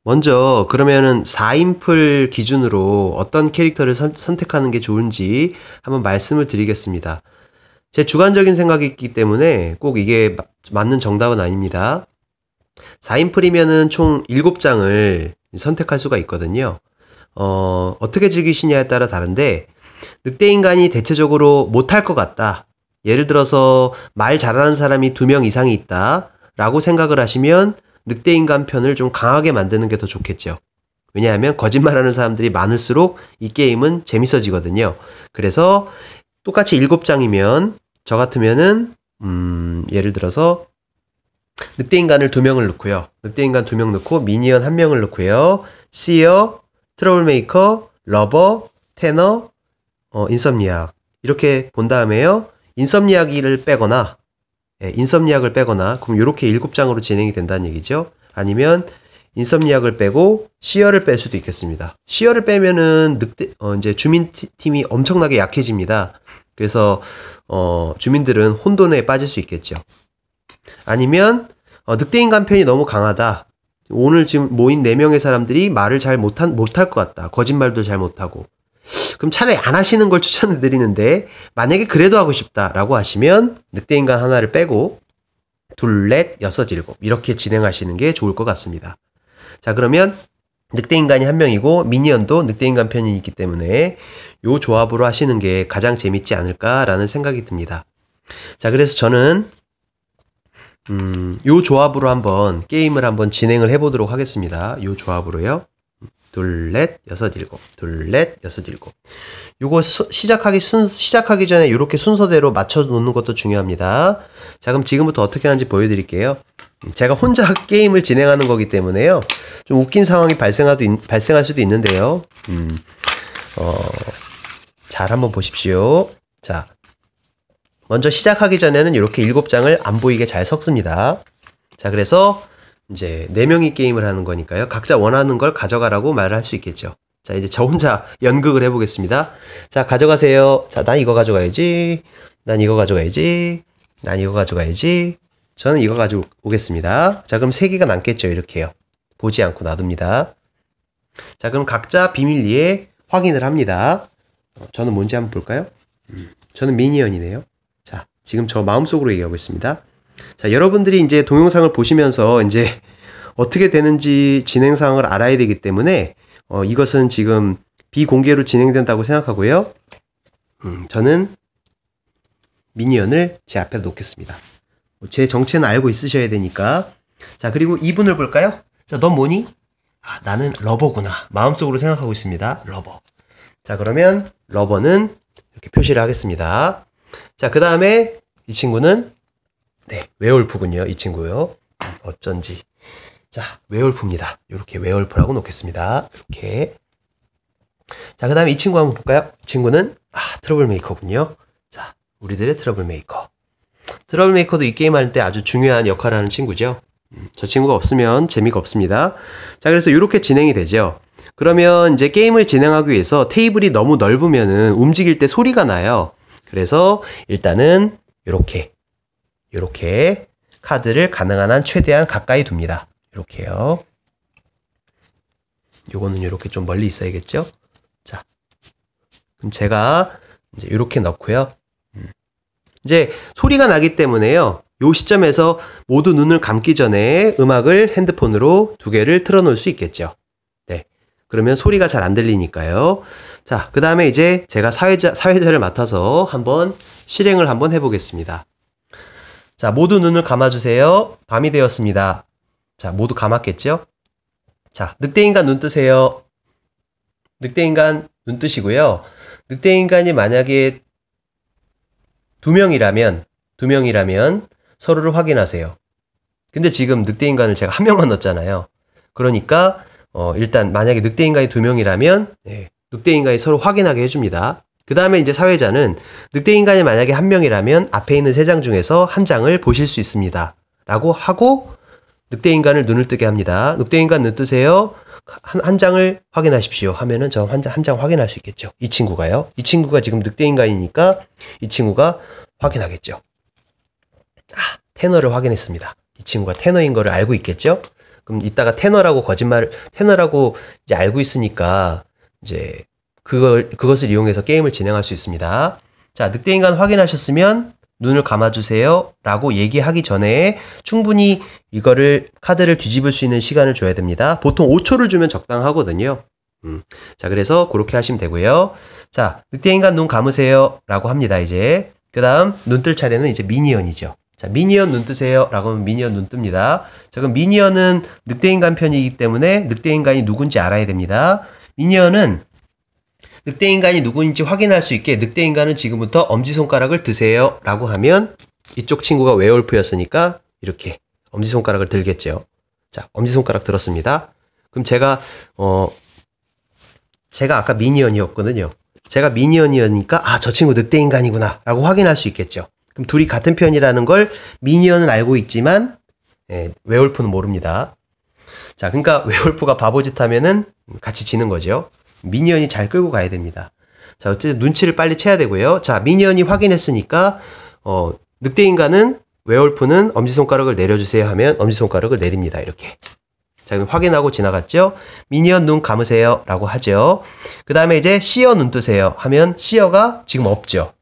먼저 그러면은 4인풀 기준으로 어떤 캐릭터를 선택하는 게 좋은지 한번 말씀을 드리겠습니다. 제 주관적인 생각이 있기 때문에 꼭 이게 맞는 정답은 아닙니다. 4인풀이면은 총 7장을 선택할 수가 있거든요. 어떻게 즐기시냐에 따라 다른데, 늑대인간이 대체적으로 못할 것 같다. 예를 들어서 말 잘하는 사람이 2명 이상이 있다 라고 생각을 하시면 늑대인간 편을 좀 강하게 만드는 게 더 좋겠죠. 왜냐하면 거짓말하는 사람들이 많을수록 이 게임은 재밌어지거든요. 그래서 똑같이 7장이면 저 같으면은 예를 들어서 늑대인간을 2명을 넣고요. 늑대인간 2명 넣고 미니언 1명을 넣고요. 시어, 트러블메이커, 러버, 테너, 인썸니악 이렇게 본 다음에요. 인썸니악을 빼거나 인썸니악을 빼거나 그럼 이렇게 7장으로 진행이 된다는 얘기죠. 아니면 인썸니악을 빼고 시어를 뺄 수도 있겠습니다. 시어를 빼면은 이제 주민팀이 엄청나게 약해집니다. 그래서 주민들은 혼돈에 빠질 수 있겠죠. 아니면 늑대인간 편이 너무 강하다. 오늘 지금 모인 4명의 사람들이 말을 잘 못할 것 같다. 거짓말도 잘 못하고. 그럼 차라리 안 하시는 걸 추천해 드리는데 만약에 그래도 하고 싶다라고 하시면 늑대인간 하나를 빼고 둘, 넷, 여섯, 일곱 이렇게 진행하시는 게 좋을 것 같습니다. 자, 그러면 늑대인간이 1명이고 미니언도 늑대인간 편이 있기 때문에 이 조합으로 하시는 게 가장 재밌지 않을까라는 생각이 듭니다. 자, 그래서 저는 요 조합으로 한번 게임을 한번 진행을 해보도록 하겠습니다. 요 조합으로요. 둘, 넷, 여섯, 일곱. 둘, 넷, 여섯, 일곱. 요거 시작하기 전에 이렇게 순서대로 맞춰 놓는 것도 중요합니다. 자, 그럼 지금부터 어떻게 하는지 보여드릴게요. 제가 혼자 게임을 진행하는 거기 때문에요. 좀 웃긴 상황이 발생할 수도 있는데요. 잘 한번 보십시오. 자, 먼저 시작하기 전에는 이렇게 7장을 안 보이게 잘 섞습니다. 자, 그래서 이제 4명이 게임을 하는 거니까요. 각자 원하는 걸 가져가라고 말을 할 수 있겠죠. 자, 이제 저 혼자 연극을 해보겠습니다. 자, 가져가세요. 자, 난 이거 가져가야지. 난 이거 가져가야지. 난 이거 가져가야지. 저는 이거 가져오겠습니다. 자, 그럼 3개가 남겠죠. 이렇게요. 보지 않고 놔둡니다. 자, 그럼 각자 비밀리에 확인을 합니다. 저는 뭔지 한번 볼까요? 저는 미니언이네요. 자, 지금 저 마음속으로 얘기하고 있습니다. 자, 여러분들이 이제 동영상을 보시면서 이제 어떻게 되는지 진행상을 알아야 되기 때문에 이것은 지금 비공개로 진행된다고 생각하고요. 저는 미니언을 제 앞에 놓겠습니다. 제 정체는 알고 있으셔야 되니까. 자, 그리고 이분을 볼까요? 자, 넌 뭐니? 아, 나는 러버구나. 마음속으로 생각하고 있습니다. 러버. 자, 그러면 러버는 이렇게 표시를 하겠습니다. 자, 그 다음에 이 친구는 웨올프군요. 이 친구요. 어쩐지. 자, 웨올프입니다. 이렇게 웨올프라고 놓겠습니다. 이렇게. 자, 그 다음에 이 친구 한번 볼까요? 이 친구는 트러블메이커군요. 자, 우리들의 트러블메이커. 트러블메이커도 이 게임 할 때 아주 중요한 역할을 하는 친구죠. 저 친구가 없으면 재미가 없습니다. 자, 그래서 이렇게 진행이 되죠. 그러면 이제 게임을 진행하기 위해서 테이블이 너무 넓으면은 움직일 때 소리가 나요. 그래서 일단은 이렇게 카드를 가능한 한 최대한 가까이 둡니다. 이렇게요. 요거는 이렇게 좀 멀리 있어야겠죠? 자, 그럼 제가 이제 이렇게 넣고요. 이제 소리가 나기 때문에요. 요 시점에서 모두 눈을 감기 전에 음악을 핸드폰으로 2개를 틀어놓을 수 있겠죠. 네. 그러면 소리가 잘 안 들리니까요. 자, 그 다음에 이제 제가 사회자를 맡아서 한번 실행을 한번 해보겠습니다. 자, 모두 눈을 감아주세요. 밤이 되었습니다. 자, 모두 감았겠죠? 자, 늑대인간 눈 뜨세요. 늑대인간 눈 뜨시고요. 늑대인간이 만약에 2명이라면 서로를 확인하세요. 근데 지금 늑대인간을 제가 1명만 넣었잖아요. 그러니까 일단 만약에 늑대인간이 2명이라면 늑대인간이 서로 확인하게 해줍니다. 그 다음에 이제 사회자는 늑대인간이 만약에 1명이라면 앞에 있는 3장 중에서 1장을 보실 수 있습니다. 라고 하고 늑대인간을 눈을 뜨게 합니다. 늑대인간 눈 뜨세요. 한 장을 확인하십시오. 하면은 저 한 장 확인할 수 있겠죠. 이 친구가요. 이 친구가 지금 늑대인간이니까 이 친구가 확인하겠죠. 테너를 확인했습니다. 이 친구가 테너인 거를 알고 있겠죠. 그럼 이따가 테너라고 이제 알고 있으니까 이제 그것을 이용해서 게임을 진행할 수 있습니다. 자, 늑대인간 확인하셨으면 눈을 감아주세요 라고 얘기하기 전에 충분히 카드를 뒤집을 수 있는 시간을 줘야 됩니다. 보통 5초를 주면 적당하거든요. 자, 그래서 그렇게 하시면 되고요. 자, 늑대인간 눈 감으세요 라고 합니다. 이제 그 다음 눈 뜰 차례는 이제 미니언이죠. 자, 미니언 눈 뜨세요 라고 하면 미니언 눈 뜹니다. 자, 그럼 미니언은 늑대인간 편이기 때문에 늑대인간이 누군지 알아야 됩니다. 미니언은 늑대인간이 누구인지 확인할 수 있게 늑대인간은 지금부터 엄지손가락을 드세요 라고 하면 이쪽 친구가 웨어울프였으니까 이렇게 엄지손가락을 들겠죠. 자, 엄지손가락 들었습니다. 그럼 제가 아까 미니언이었거든요. 제가 미니언이니까 저 친구 늑대인간이구나 라고 확인할 수 있겠죠. 그럼 둘이 같은 편이라는 걸 미니언은 알고 있지만 웨어울프는 모릅니다. 자, 그러니까 웨어울프가 바보짓 하면은 같이 지는 거죠. 미니언이 잘 끌고 가야 됩니다. 자, 어쨌든 눈치를 빨리 채야 되고요. 자, 미니언이 확인했으니까 늑대인간은 웨어울프는 엄지손가락을 내려주세요 하면 엄지손가락을 내립니다. 이렇게. 자, 그럼 확인하고 지나갔죠? 미니언 눈 감으세요 라고 하죠. 그 다음에 이제 시어 눈 뜨세요 하면 시어가 지금 없죠.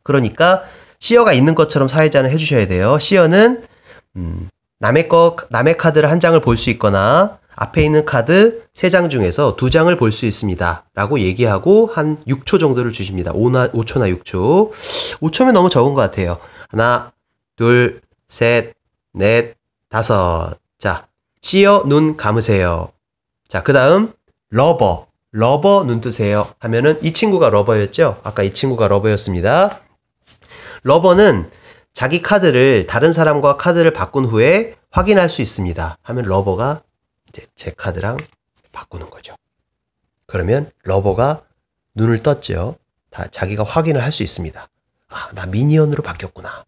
그러니까 시어가 있는 것처럼 사회자는 해주셔야 돼요. 시어는 남의 카드를 한 장을 볼 수 있거나 앞에 있는 카드 3장 중에서 2장을 볼 수 있습니다 라고 얘기하고 한 6초 정도를 주십니다. 5초나 6초. 5초면 너무 적은 것 같아요. 하나, 둘, 셋, 넷, 다섯. 자, 시어 눈 감으세요. 자, 그 다음 러버 눈 뜨세요 하면은 이 친구가 러버였죠. 아까 이 친구가 러버였습니다. 러버는 자기 카드를 다른 사람과 카드를 바꾼 후에 확인할 수 있습니다 하면 러버가 이제 제 카드랑 바꾸는 거죠. 그러면 러버가 눈을 떴죠. 자기가 확인을 할 수 있습니다. 나 미니언으로 바뀌었구나.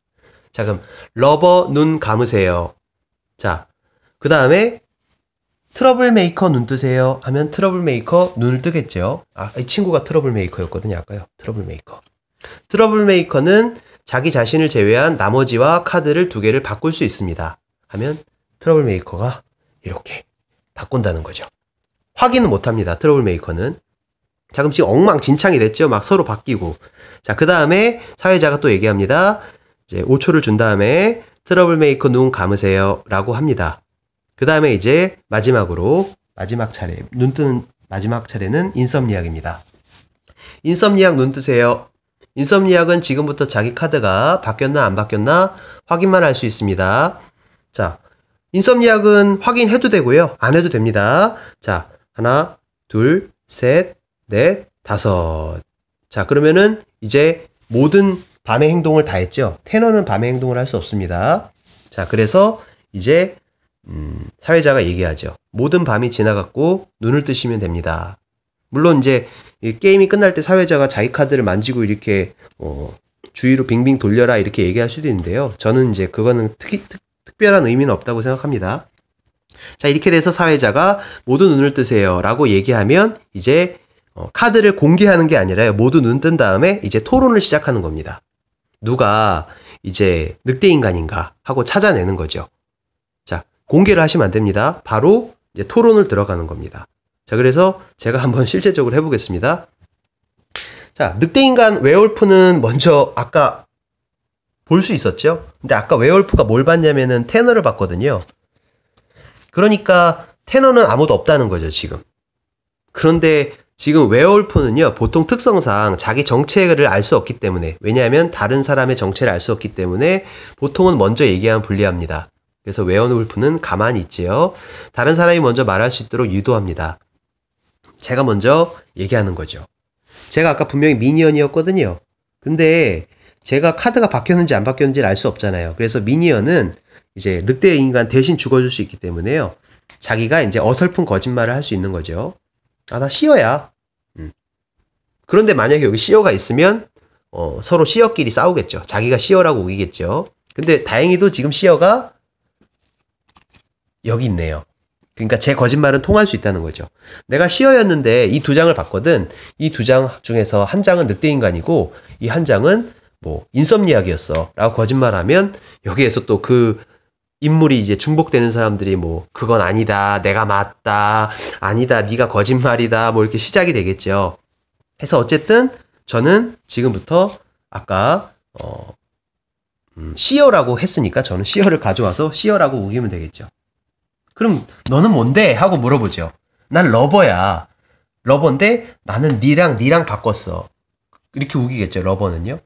자, 그럼 러버 눈 감으세요. 자, 그 다음에 트러블 메이커 눈 뜨세요 하면 트러블 메이커 눈을 뜨겠죠. 이 친구가 트러블 메이커였거든요. 아까요. 트러블 메이커. 트러블 메이커는 자기 자신을 제외한 나머지와 카드를 2개를 바꿀 수 있습니다 하면 트러블 메이커가 이렇게 바꾼다는 거죠. 확인은 못합니다. 트러블 메이커는. 자, 그럼 지금 엉망진창이 됐죠. 막 서로 바뀌고. 자, 그 다음에 사회자가 또 얘기합니다. 이제 5초를 준 다음에 트러블 메이커 눈 감으세요 라고 합니다. 그 다음에 이제 마지막으로 마지막 차례, 눈 뜨는 마지막 차례는 인썸니악입니다. 인썸니악 눈 뜨세요. 인썸니악은 지금부터 자기 카드가 바뀌었나 안 바뀌었나 확인만 할 수 있습니다. 자, 인썸니악은 확인해도 되고요. 안 해도 됩니다. 자, 하나, 둘, 셋, 넷, 다섯. 자, 그러면은 이제 모든 밤의 행동을 다 했죠. 테너는 밤의 행동을 할 수 없습니다. 자, 그래서 이제 사회자가 얘기하죠. 모든 밤이 지나갔고 눈을 뜨시면 됩니다. 물론 이제 이 게임이 끝날 때 사회자가 자기 카드를 만지고 이렇게 주위로 빙빙 돌려라 이렇게 얘기할 수도 있는데요. 저는 이제 그거는 특별한 의미는 없다고 생각합니다. 자, 이렇게 돼서 사회자가 모두 눈을 뜨세요 라고 얘기하면 이제 카드를 공개하는 게 아니라 모두 눈 뜬 다음에 이제 토론을 시작하는 겁니다. 누가 이제 늑대인간인가 하고 찾아내는 거죠. 자, 공개를 하시면 안 됩니다. 바로 이제 토론을 들어가는 겁니다. 자, 그래서 제가 한번 실제적으로 해보겠습니다. 자, 늑대인간 웨어울프는 먼저 아까 볼 수 있었죠? 근데 아까 웨어울프가 뭘 봤냐면은 테너를 봤거든요. 그러니까 테너는 아무도 없다는 거죠, 지금. 그런데 지금 웨어울프는요, 보통 특성상 자기 정체를 알 수 없기 때문에, 왜냐하면 다른 사람의 정체를 알 수 없기 때문에 보통은 먼저 얘기하면 불리합니다. 그래서 웨어울프는 가만히 있지요. 다른 사람이 먼저 말할 수 있도록 유도합니다. 제가 먼저 얘기하는 거죠. 제가 아까 분명히 미니언이었거든요. 근데 제가 카드가 바뀌었는지 안 바뀌었는지를 알 수 없잖아요. 그래서 미니언은 이제 늑대 인간 대신 죽어줄 수 있기 때문에요. 자기가 이제 어설픈 거짓말을 할 수 있는 거죠. 나 시어야. 그런데 만약에 여기 시어가 있으면 서로 시어끼리 싸우겠죠. 자기가 시어라고 우기겠죠. 근데 다행히도 지금 시어가 여기 있네요. 그러니까 제 거짓말은 통할 수 있다는 거죠. 내가 시어였는데 이 2장을 봤거든. 이 2장 중에서 한 장은 늑대인간이고 이 한 장은 뭐 인썸니악이었어 라고 거짓말하면 여기에서 또 그 인물이 이제 중복되는 사람들이 뭐 그건 아니다, 내가 맞다, 아니다, 네가 거짓말이다, 뭐 이렇게 시작이 되겠죠. 해서 어쨌든 저는 지금부터 아까 시어라고 했으니까 저는 시어를 가져와서 시어라고 우기면 되겠죠. 그럼 너는 뭔데? 하고 물어보죠. 난 러버야. 러버인데 나는 니랑 바꿨어. 이렇게 우기겠죠, 러버는요.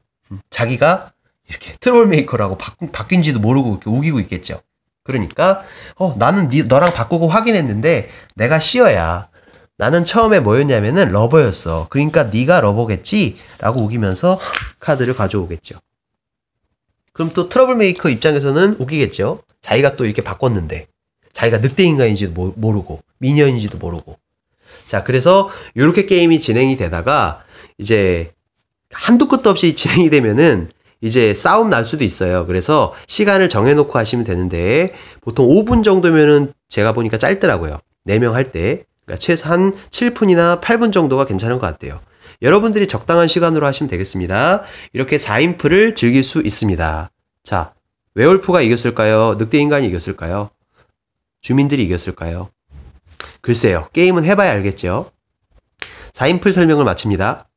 자기가 이렇게 트러블메이커라고 바뀐지도 모르고 이렇게 우기고 있겠죠. 그러니까 나는 너랑 바꾸고 확인했는데 내가 시어야. 나는 처음에 뭐였냐면은 러버였어. 그러니까 네가 러버겠지? 라고 우기면서 카드를 가져오겠죠. 그럼 또 트러블메이커 입장에서는 우기겠죠. 자기가 또 이렇게 바꿨는데 자기가 늑대인간인지도 모르고 미녀인지도 모르고. 자, 그래서 이렇게 게임이 진행이 되다가 이제 한두 끝도 없이 진행이 되면은 이제 싸움 날 수도 있어요. 그래서 시간을 정해놓고 하시면 되는데 보통 5분 정도면은 제가 보니까 짧더라고요. 4명 할 때. 그러니까 최소한 7분이나 8분 정도가 괜찮은 것 같아요. 여러분들이 적당한 시간으로 하시면 되겠습니다. 이렇게 4인프를 즐길 수 있습니다. 자, 웨올프가 이겼을까요? 늑대인간이 이겼을까요? 주민들이 이겼을까요? 글쎄요. 게임은 해봐야 알겠죠. 4인풀 설명을 마칩니다.